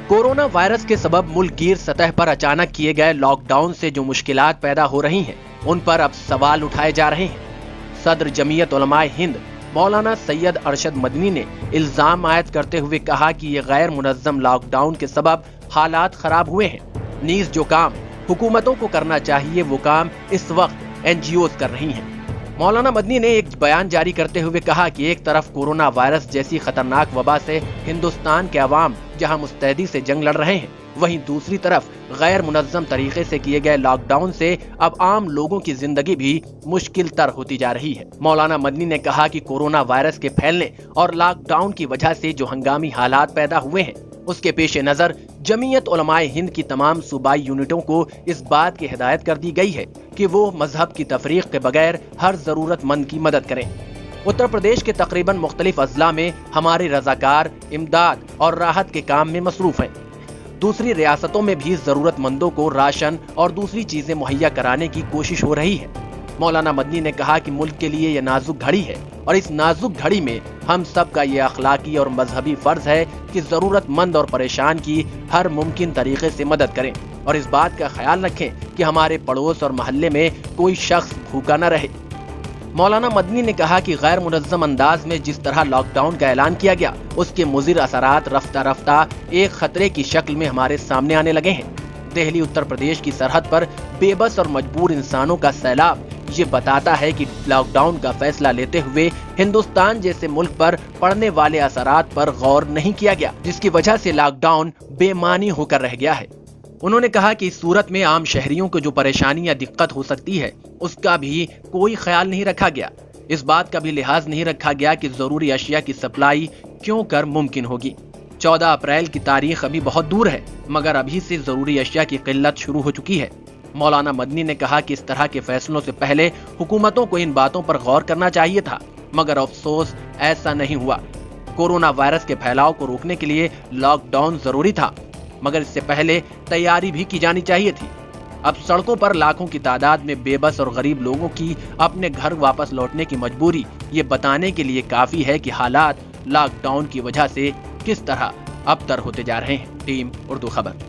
Corona virus के सबब मुल्कगीर सतह पर अचानक किए गए लॉकडाउन से जो मुश्किलात पैदा हो रही हैं, उन पर अब सवाल उठाए जा रहे हैं। सदर जमीयत उलमाए हिंद मौलाना सैयद अरशद मदनी ने इल्जाम आयद करते हुए कहा कि ये गैर मुनज़्ज़म लॉकडाउन के सबब हालात खराब हुए हैं। नीज़ जो काम हुकूमतों को करना चाहिए वो काम इस वक्त NGOs कर रही हैं। मौलाना मदनी ने एक बयान जारी करते हुए कहा कि एक तरफ कोरोना वायरस जैसी खतरनाक वबा से हिंदुस्तान के अवाम जहां मुस्तैदी से जंग लड़ रहे हैं, वहीं दूसरी तरफ गैर मुनज़्ज़म तरीके से किए गए लॉकडाउन से अब आम लोगों की जिंदगी भी मुश्किल तर होती जा रही है। मौलाना मदनी ने कहा कि कोरोना वायरस के फैलने और लॉकडाउन की वजह से जो हंगामी हालात पैदा हुए हैं, उसके पेश नजर जमीयत उलमाए हिंद की तमाम सूबाई यूनिटों को इस बात की हिदायत कर दी गई है कि वो मजहब की तफरीक के बगैर हर जरूरतमंद की मदद करें। उत्तर प्रदेश के तकरीबन मुख्तलिफ अजला में हमारे रजाकार इमदाद और राहत के काम में मसरूफ हैं। दूसरी रियासतों में भी जरूरतमंदों को राशन और दूसरी चीजें मुहैया कराने की कोशिश हो रही है। मौलाना मदनी ने कहा कि मुल्क के लिए यह नाजुक घड़ी है और इस नाजुक घड़ी में हम सब का ये अखलाकी और मजहबी फर्ज है कि जरूरतमंद और परेशान की हर मुमकिन तरीके से मदद करें और इस बात का ख्याल रखें कि हमारे पड़ोस और मोहल्ले में कोई शख्स भूखा न रहे। मौलाना मदनी ने कहा कि गैर मुनज़्ज़म अंदाज में जिस तरह लॉकडाउन का ऐलान किया गया, उसके मुज़िर असरात रफ्ता रफ्ता एक खतरे की शक्ल में हमारे सामने आने लगे हैं। दिल्ली उत्तर प्रदेश की सरहद पर बेबस और मजबूर इंसानों का सैलाब ये बताता है कि लॉकडाउन का फैसला लेते हुए हिंदुस्तान जैसे मुल्क पर पड़ने वाले असरात पर गौर नहीं किया गया, जिसकी वजह से लॉकडाउन बेमानी होकर रह गया है। उन्होंने कहा कि इस सूरत में आम शहरियों को जो परेशानी या दिक्कत हो सकती है, उसका भी कोई ख्याल नहीं रखा गया। इस बात का भी लिहाज नहीं रखा गया कि जरूरी अशिया की सप्लाई क्यों कर मुमकिन होगी। 14 अप्रैल की तारीख अभी बहुत दूर है, मगर अभी से जरूरी अशिया की किल्लत शुरू हो चुकी है। मौलाना मदनी ने कहा कि इस तरह के फैसलों से पहले हुकूमतों को इन बातों पर गौर करना चाहिए था, मगर अफसोस ऐसा नहीं हुआ। कोरोना वायरस के फैलाव को रोकने के लिए लॉकडाउन जरूरी था, मगर इससे पहले तैयारी भी की जानी चाहिए थी। अब सड़कों पर लाखों की तादाद में बेबस और गरीब लोगों की अपने घर वापस लौटने की मजबूरी ये बताने के लिए काफी है कि हालात लॉकडाउन की वजह से किस तरह अबतर होते जा रहे हैं। टीम उर्दू खबर।